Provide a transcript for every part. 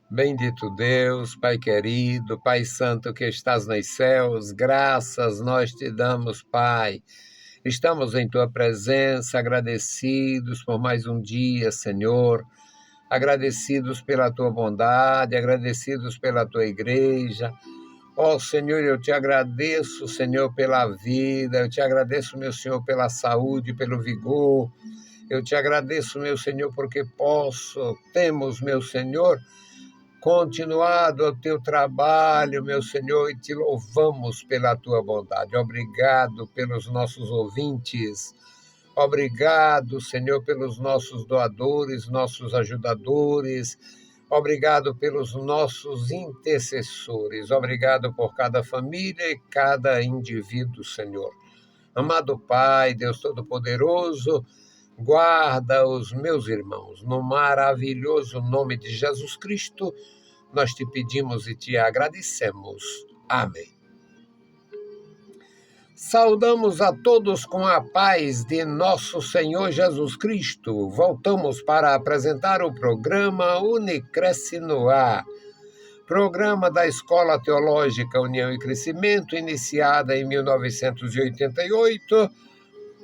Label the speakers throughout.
Speaker 1: Bendito Deus, Pai querido, Pai santo que estás nos céus, graças nós te damos, Pai. Estamos em tua presença, agradecidos por mais um dia, Senhor. Agradecidos pela tua bondade, agradecidos pela tua igreja. Ó Senhor, eu te agradeço, Senhor, pela vida, eu te agradeço, meu Senhor, pela saúde, pelo vigor. Eu te agradeço, meu Senhor, porque temos, meu Senhor, continuado o teu trabalho, meu Senhor, e te louvamos pela tua bondade. Obrigado pelos nossos ouvintes. Obrigado, Senhor, pelos nossos doadores, nossos ajudadores. Obrigado pelos nossos intercessores. Obrigado por cada família e cada indivíduo, Senhor. Amado Pai, Deus Todo-Poderoso, guarda os meus irmãos. No maravilhoso nome de Jesus Cristo, nós te pedimos e te agradecemos. Amém. Saudamos a todos com a paz de nosso Senhor Jesus Cristo. Voltamos para apresentar o programa Unicresce no Ar, programa da Escola Teológica União e Crescimento, iniciada em 1988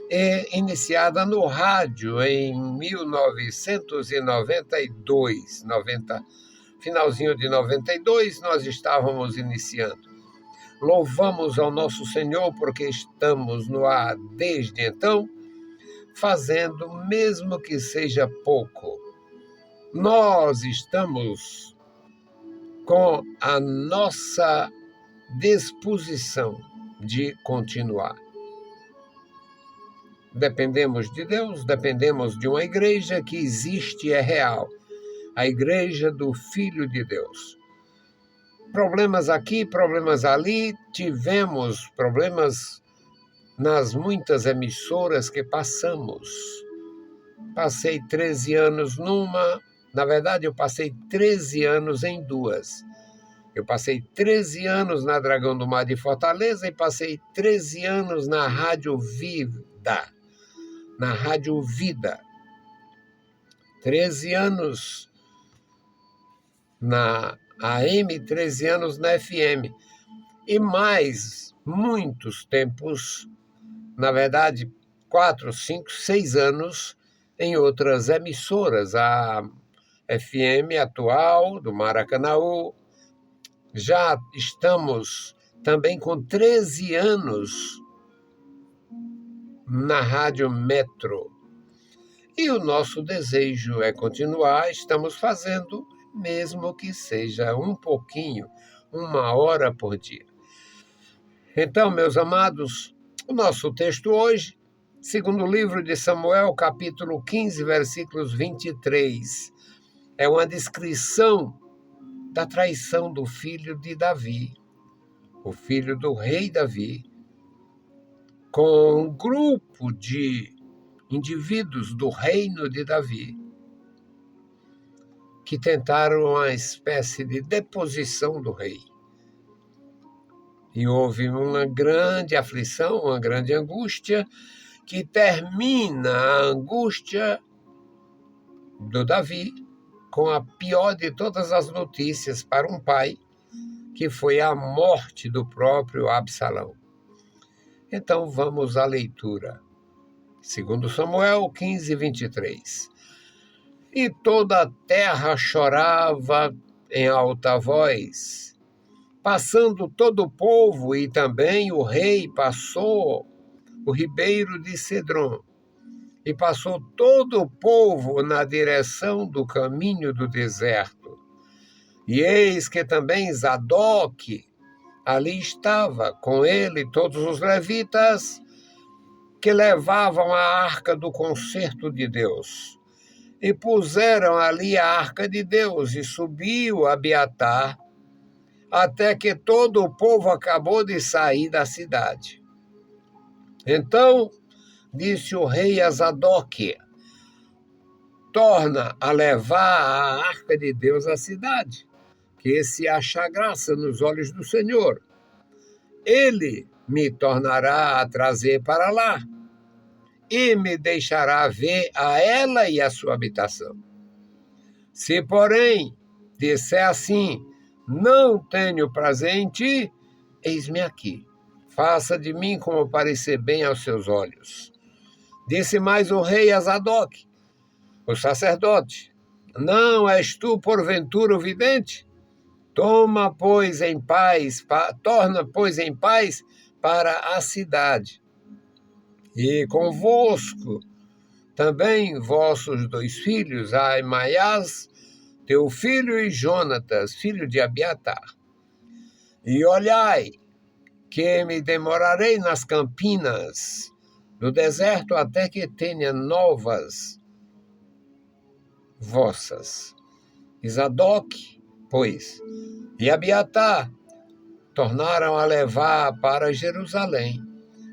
Speaker 1: e iniciada no rádio em 1992. Finalzinho de 92, nós estávamos iniciando. Louvamos ao nosso Senhor porque estamos no ar desde então, fazendo mesmo que seja pouco. Nós estamos com a nossa disposição de continuar. Dependemos de Deus, dependemos de uma igreja que existe e é real, a igreja do Filho de Deus. Problemas aqui, problemas ali, tivemos problemas nas muitas emissoras que passamos. Passei 13 anos na verdade eu passei 13 anos em duas. Eu passei 13 anos na Dragão do Mar de Fortaleza e passei 13 anos na Rádio Vida. 13 anos na AM, 13 anos na FM. E mais muitos tempos, na verdade, 4, 5, 6 anos em outras emissoras. A FM atual, do Maracanaú. Já estamos também com 13 anos na Rádio Metro. E o nosso desejo é continuar, estamos fazendo, mesmo que seja um pouquinho, 1 hora por dia. Então, meus amados, o nosso texto hoje, segundo livro de Samuel, capítulo 15, versículos 23, é uma descrição da traição do filho de Davi, o filho do rei Davi, com um grupo de indivíduos do reino de Davi, que tentaram uma espécie de deposição do rei. E houve uma grande aflição, uma grande angústia, que termina a angústia do Davi com a pior de todas as notícias para um pai, que foi a morte do próprio Absalão. Então vamos à leitura. Segundo Samuel 15, 23. E toda a terra chorava em alta voz, passando todo o povo, e também o rei passou o ribeiro de Cedron, e passou todo o povo na direção do caminho do deserto. E eis que também Zadok ali estava, com ele todos os levitas que levavam a arca do concerto de Deus. E puseram ali a arca de Deus, e subiu Abiatar, até que todo o povo acabou de sair da cidade. Então disse o rei a Zadok: torna a levar a arca de Deus à cidade, que se acha graça nos olhos do Senhor. Ele me tornará a trazer para lá, e me deixará ver a ela e a sua habitação. Se, porém, disser assim: não tenho prazer em ti, eis-me aqui. Faça de mim como parecer bem aos seus olhos. Disse mais o rei a Zadok, o sacerdote: não és tu, porventura, o vidente? Torna, pois, em paz para a cidade. E convosco também vossos 2 filhos, Aimaias, teu filho, e Jonatas, filho de Abiatar. E olhai, que me demorarei nas campinas do deserto até que tenha novas vossas. E Zadok, pois, e Abiatar tornaram a levar para Jerusalém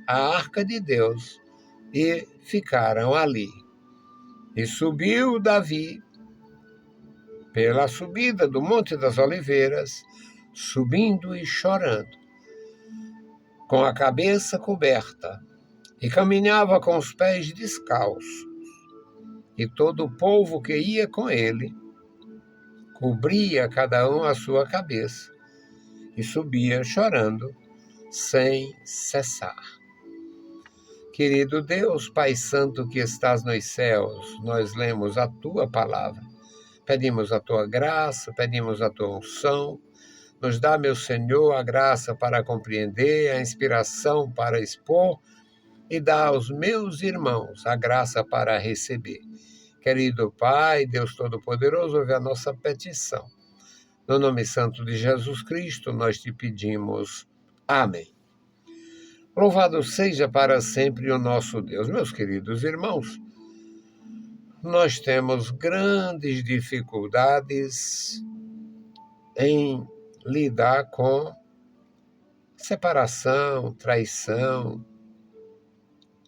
Speaker 1: a arca de Deus e ficaram ali. E subiu Davi pela subida do Monte das Oliveiras, subindo e chorando, com a cabeça coberta, e caminhava com os pés descalços. E todo o povo que ia com ele cobria cada um a sua cabeça e subia chorando sem cessar. Querido Deus, Pai Santo que estás nos céus, nós lemos a tua palavra, pedimos a tua graça, pedimos a tua unção. Nos dá, meu Senhor, a graça para compreender, a inspiração para expor e dá aos meus irmãos a graça para receber. Querido Pai, Deus Todo-Poderoso, ouve a nossa petição. No nome santo de Jesus Cristo, nós te pedimos. Amém. Louvado seja para sempre o nosso Deus. Meus queridos irmãos, nós temos grandes dificuldades em lidar com separação, traição.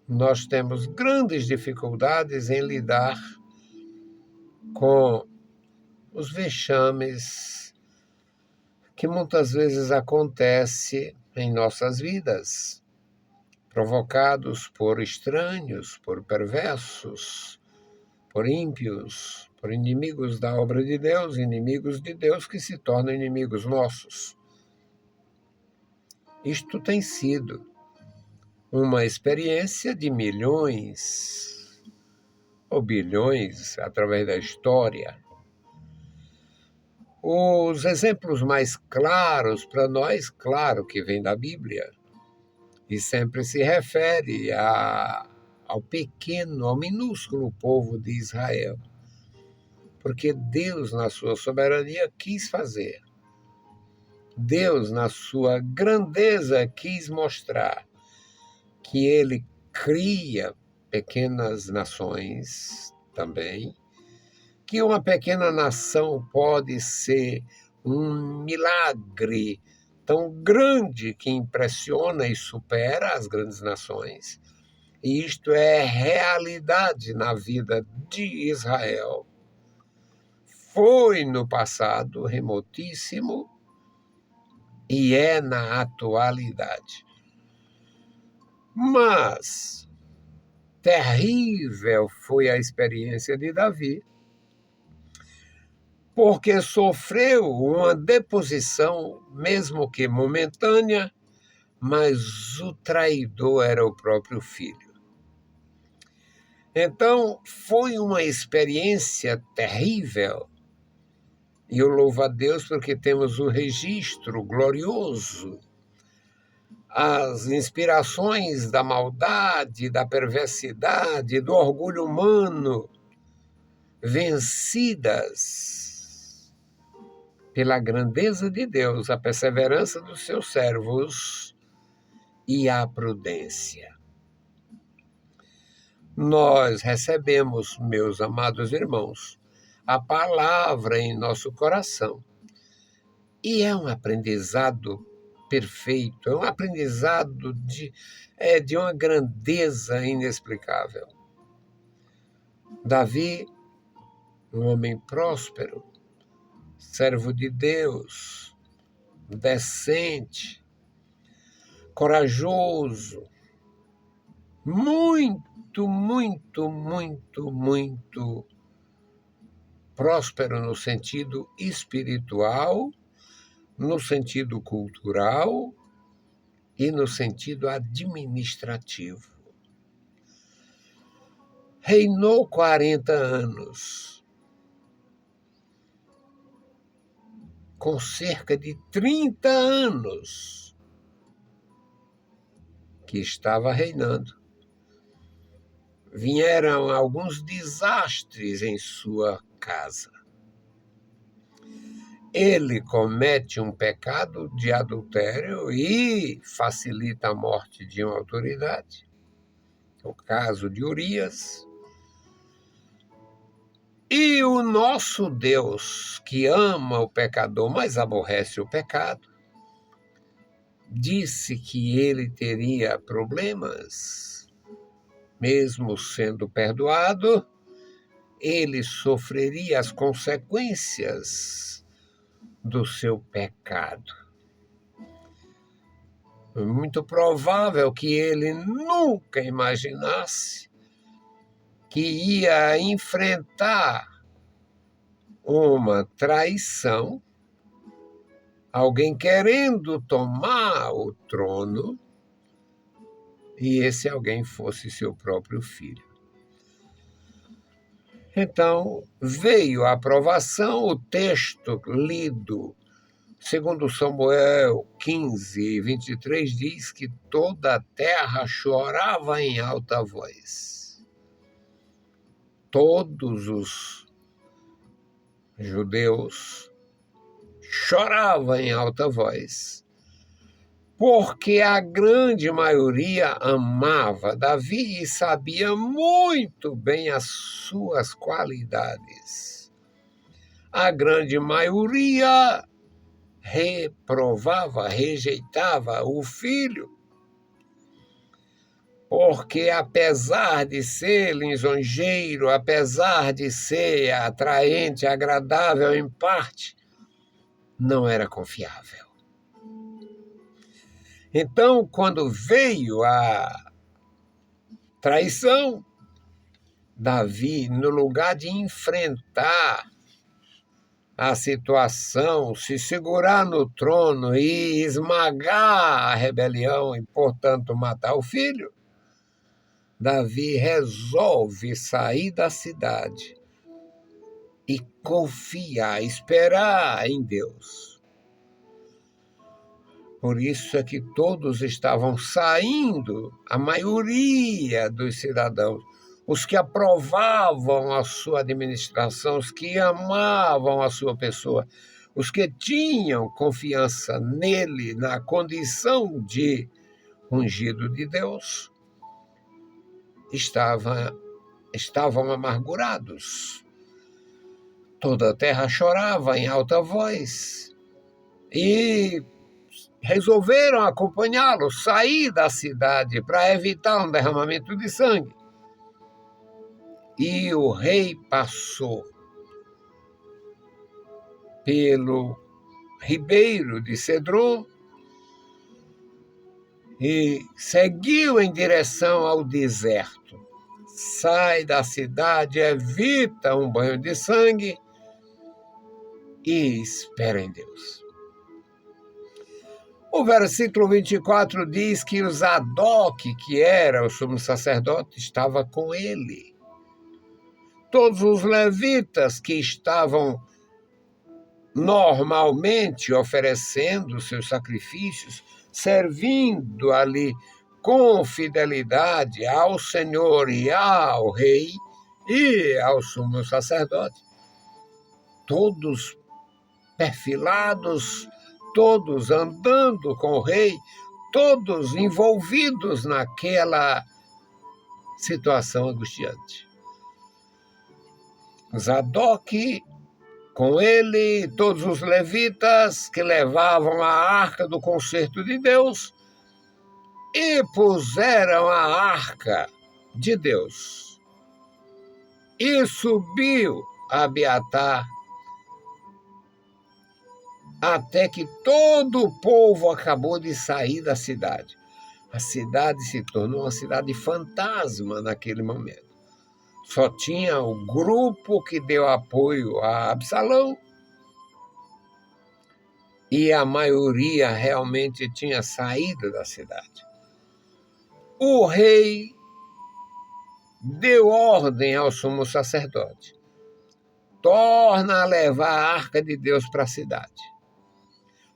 Speaker 1: Nós temos grandes dificuldades em lidar com os vexames que muitas vezes acontecem em nossas vidas, provocados por estranhos, por perversos, por ímpios, por inimigos da obra de Deus, inimigos de Deus que se tornam inimigos nossos. Isto tem sido uma experiência de milhões ou bilhões através da história. Os exemplos mais claros para nós, claro que vem da Bíblia, e sempre se refere ao pequeno, ao minúsculo povo de Israel, porque Deus, na sua soberania, quis fazer. Deus, na sua grandeza, quis mostrar que ele cria pequenas nações também, que uma pequena nação pode ser um milagre tão grande que impressiona e supera as grandes nações. E isto é realidade na vida de Israel. Foi no passado remotíssimo e é na atualidade. Mas terrível foi a experiência de Davi, porque sofreu uma deposição, mesmo que momentânea, mas o traidor era o próprio filho. Então, foi uma experiência terrível. E eu louvo a Deus porque temos o registro glorioso, as inspirações da maldade, da perversidade, do orgulho humano, vencidas pela grandeza de Deus, a perseverança dos seus servos e a prudência. Nós recebemos, meus amados irmãos, a palavra em nosso coração. E é um aprendizado perfeito, é um aprendizado de uma grandeza inexplicável. Davi, um homem próspero, servo de Deus, decente, corajoso, muito, muito, muito, muito próspero no sentido espiritual, no sentido cultural e no sentido administrativo. Reinou 40 anos, com cerca de 30 anos que estava reinando. Vieram alguns desastres em sua casa. Ele comete um pecado de adultério e facilita a morte de uma autoridade, o caso de Urias. E o nosso Deus, que ama o pecador, mas aborrece o pecado, disse que ele teria problemas, mesmo sendo perdoado, ele sofreria as consequências do seu pecado. É muito provável que ele nunca imaginasse que ia enfrentar uma traição, alguém querendo tomar o trono, e esse alguém fosse seu próprio filho. Então, veio a aprovação, o texto lido, segundo Samuel 15, 23, diz que toda a terra chorava em alta voz. Todos os judeus choravam em alta voz, porque a grande maioria amava Davi e sabia muito bem as suas qualidades. A grande maioria reprovava, rejeitava o filho, porque apesar de ser lisonjeiro, apesar de ser atraente, agradável em parte, não era confiável. Então, quando veio a traição, Davi, no lugar de enfrentar a situação, se segurar no trono e esmagar a rebelião e, portanto, matar o filho, Davi resolve sair da cidade e confiar, esperar em Deus. Por isso é que todos estavam saindo, a maioria dos cidadãos, os que aprovavam a sua administração, os que amavam a sua pessoa, os que tinham confiança nele, na condição de ungido de Deus, estavam amargurados. Toda a terra chorava em alta voz e resolveram acompanhá-lo, sair da cidade para evitar um derramamento de sangue. E o rei passou pelo ribeiro de Cedron e seguiu em direção ao deserto. Sai da cidade, evita um banho de sangue e espera em Deus. O versículo 24 diz que o Zadok, que era o sumo sacerdote, estava com ele. Todos os levitas que estavam normalmente oferecendo seus sacrifícios, servindo ali com fidelidade ao Senhor e ao rei e ao sumo sacerdote, todos perfilados, todos andando com o rei, todos envolvidos naquela situação angustiante. Zadok, com ele, todos os levitas que levavam a arca do concerto de Deus e puseram a arca de Deus. E subiu Abiatar até que todo o povo acabou de sair da cidade. A cidade se tornou uma cidade fantasma naquele momento. Só tinha o grupo que deu apoio a Absalão e a maioria realmente tinha saído da cidade. O rei deu ordem ao sumo sacerdote: torna a levar a arca de Deus para a cidade.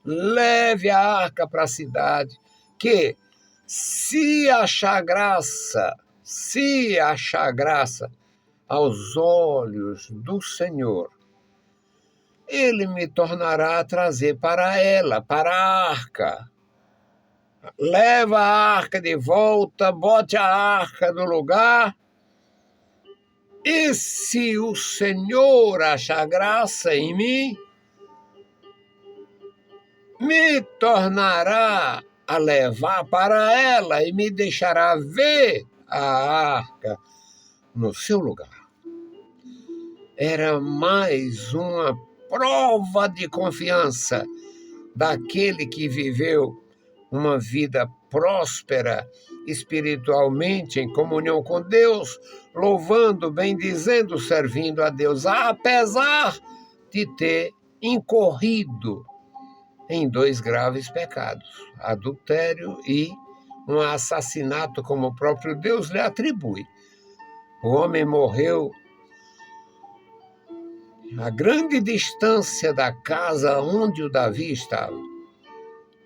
Speaker 1: Leve a arca para a cidade, que se achar graça aos olhos do Senhor, ele me tornará a trazer para ela, para a arca. Leva a arca de volta, bote a arca no lugar, e se o Senhor achar graça em mim, me tornará a levar para ela e me deixará ver a arca no seu lugar. Era mais uma prova de confiança daquele que viveu uma vida próspera espiritualmente, em comunhão com Deus, louvando, bendizendo, servindo a Deus, apesar de ter incorrido em 2 graves pecados: adultério e um assassinato, como o próprio Deus lhe atribui. O homem morreu a grande distância da casa onde o Davi estava.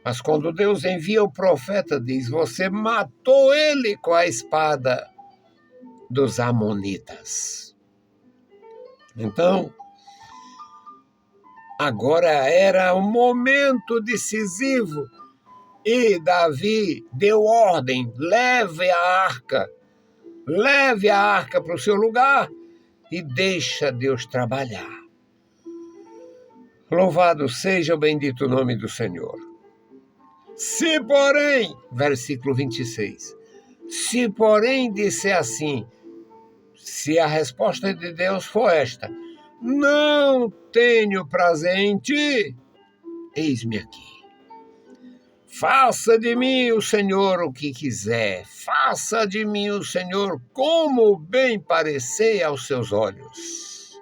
Speaker 1: Mas quando Deus envia o profeta, diz: você matou ele com a espada dos amonitas. Então, agora era um momento decisivo e Davi deu ordem: leve a arca para o seu lugar e deixa Deus trabalhar. Louvado seja o bendito nome do Senhor. Se porém, versículo 26, se porém disser assim, se a resposta de Deus for esta: não tenho prazer em ti, eis-me aqui. Faça de mim, o Senhor, o que quiser. Faça de mim, o Senhor, como bem parecer aos seus olhos.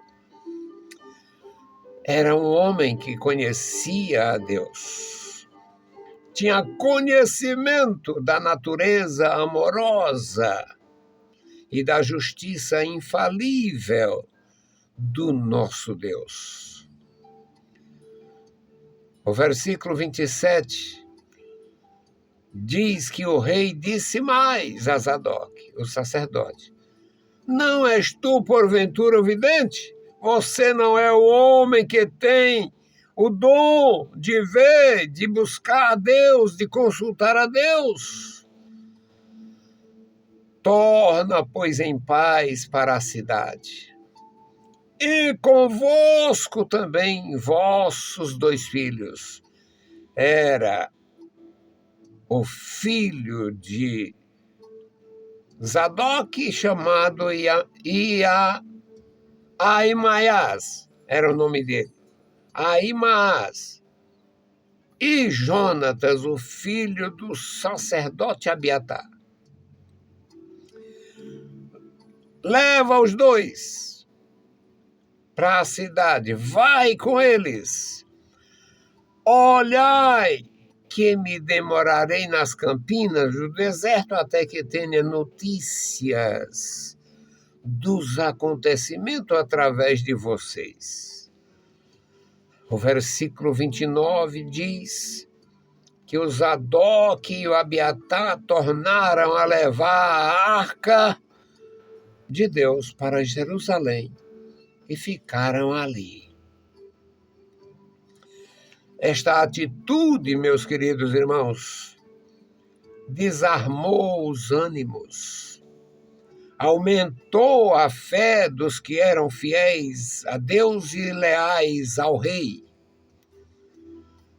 Speaker 1: Era um homem que conhecia a Deus. Tinha conhecimento da natureza amorosa e da justiça infalível do nosso Deus. O versículo 27 diz que o rei disse mais a Zadok, o sacerdote: não és tu, porventura, o vidente? Você não é o homem que tem o dom de ver, de buscar a Deus, de consultar a Deus? Torna, pois, em paz para a cidade. E convosco também vossos 2 filhos. Era o filho de Zadok, chamado Aimaias, era o nome dele. Aimaaas. E Jonatas, o filho do sacerdote Abiatar. Leva os 2 para a cidade, vai com eles. Olhai, que me demorarei nas campinas do deserto até que tenha notícias dos acontecimentos através de vocês. O versículo 29 diz que o Zadok e o Abiatar tornaram a levar a arca de Deus para Jerusalém e ficaram ali. Esta atitude, meus queridos irmãos, desarmou os ânimos, aumentou a fé dos que eram fiéis a Deus e leais ao rei.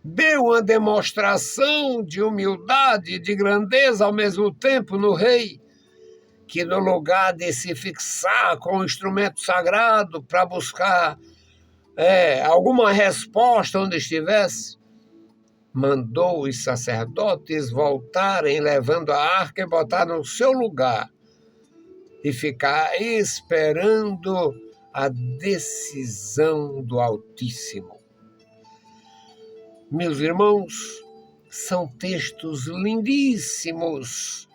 Speaker 1: Deu uma demonstração de humildade e de grandeza ao mesmo tempo no rei, que no lugar de se fixar com o instrumento sagrado para buscar alguma resposta onde estivesse, mandou os sacerdotes voltarem levando a arca e botar no seu lugar e ficar esperando a decisão do Altíssimo. Meus irmãos, são textos lindíssimos,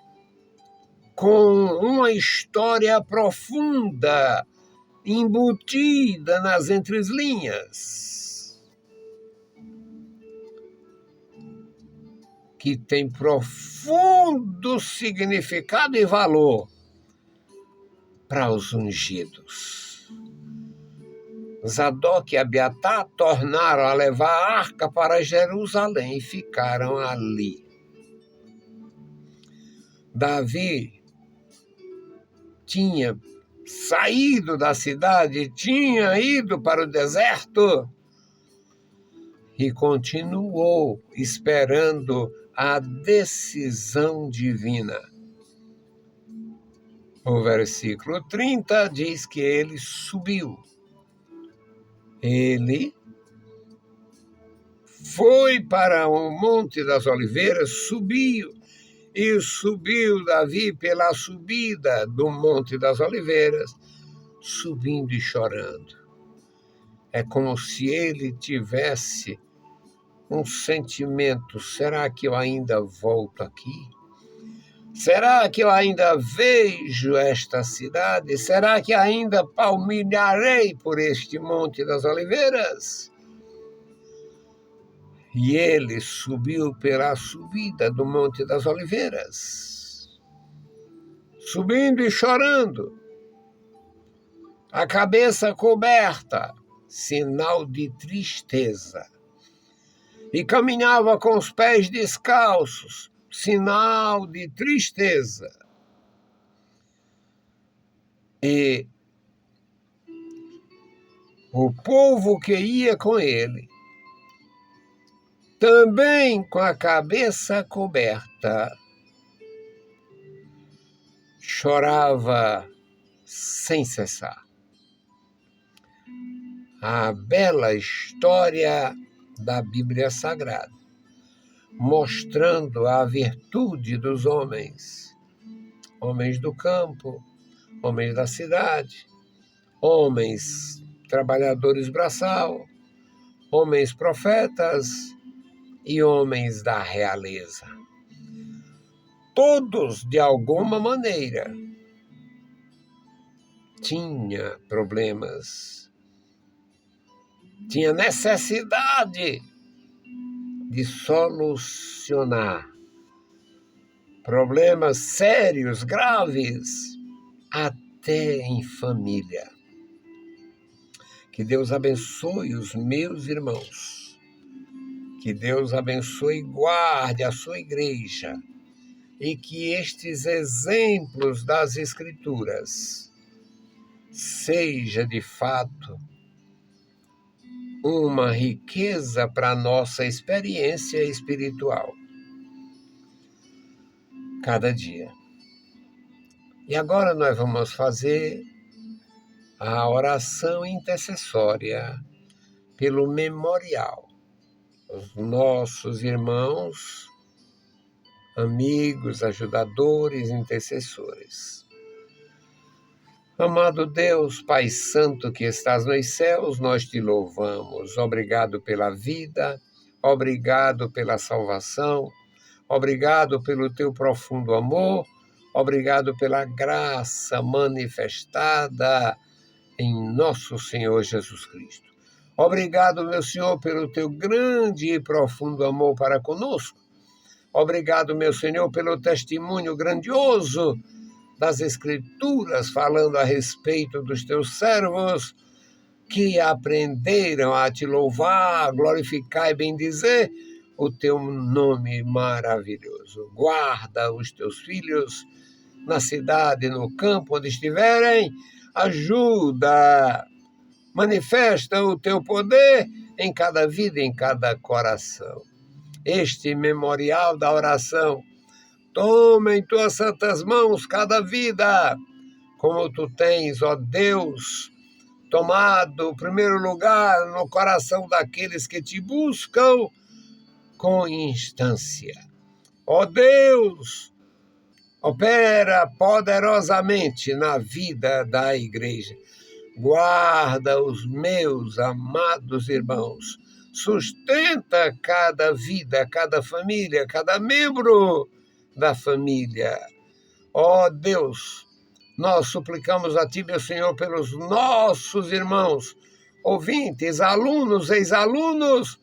Speaker 1: com uma história profunda, embutida nas entrelinhas, que tem profundo significado e valor para os ungidos. Zadok e Abiatar tornaram a levar a arca para Jerusalém e ficaram ali. Davi tinha saído da cidade, tinha ido para o deserto e continuou esperando a decisão divina. O versículo 30 diz que ele subiu. Ele foi para o Monte das Oliveiras, subiu Davi pela subida do Monte das Oliveiras, subindo e chorando. É como se ele tivesse um sentimento: será que eu ainda volto aqui? Será que eu ainda vejo esta cidade? Será que ainda palmilharei por este Monte das Oliveiras? E ele subiu pela subida do Monte das Oliveiras, subindo e chorando, a cabeça coberta, sinal de tristeza, e caminhava com os pés descalços, sinal de tristeza. E o povo que ia com ele, também com a cabeça coberta, chorava sem cessar. A bela história da Bíblia Sagrada, mostrando a virtude dos homens do campo, homens da cidade, homens trabalhadores braçal, homens profetas e homens da realeza. Todos, de alguma maneira, tinham problemas, tinha necessidade de solucionar problemas sérios, graves, até em família. Que Deus abençoe os meus irmãos. Que Deus abençoe e guarde a sua igreja. E que estes exemplos das Escrituras seja de fato uma riqueza para a nossa experiência espiritual cada dia. E agora nós vamos fazer a oração intercessória pelo memorial. Os nossos irmãos, amigos, ajudadores, intercessores. Amado Deus, Pai Santo que estás nos céus, nós te louvamos. Obrigado pela vida, obrigado pela salvação, obrigado pelo teu profundo amor, obrigado pela graça manifestada em nosso Senhor Jesus Cristo. Obrigado, meu Senhor, pelo teu grande e profundo amor para conosco. Obrigado, meu Senhor, pelo testemunho grandioso das Escrituras, falando a respeito dos teus servos que aprenderam a te louvar, glorificar e bendizer o teu nome maravilhoso. Guarda os teus filhos na cidade, no campo, onde estiverem. Ajuda, manifesta o teu poder em cada vida, em cada coração. Este memorial da oração, toma em tuas santas mãos cada vida, como tu tens, ó Deus, tomado o primeiro lugar no coração daqueles que te buscam com instância. Ó Deus, Opera poderosamente na vida da igreja. Guarda os meus amados irmãos. Sustenta cada vida, cada família, cada membro da família. Ó Deus, nós suplicamos a Ti, meu Senhor, pelos nossos irmãos, ouvintes, alunos, ex-alunos.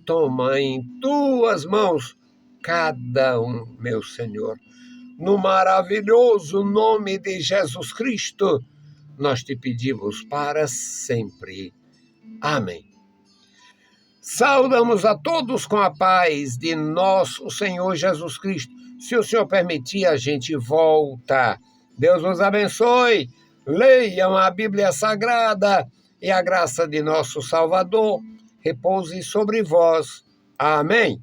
Speaker 1: Toma em Tuas mãos cada um, meu Senhor. No maravilhoso nome de Jesus Cristo, nós te pedimos para sempre. Amém. Saudamos a todos com a paz de nosso Senhor Jesus Cristo. Se o Senhor permitir, a gente volta. Deus nos abençoe. Leiam a Bíblia Sagrada e a graça de nosso Salvador repouse sobre vós. Amém.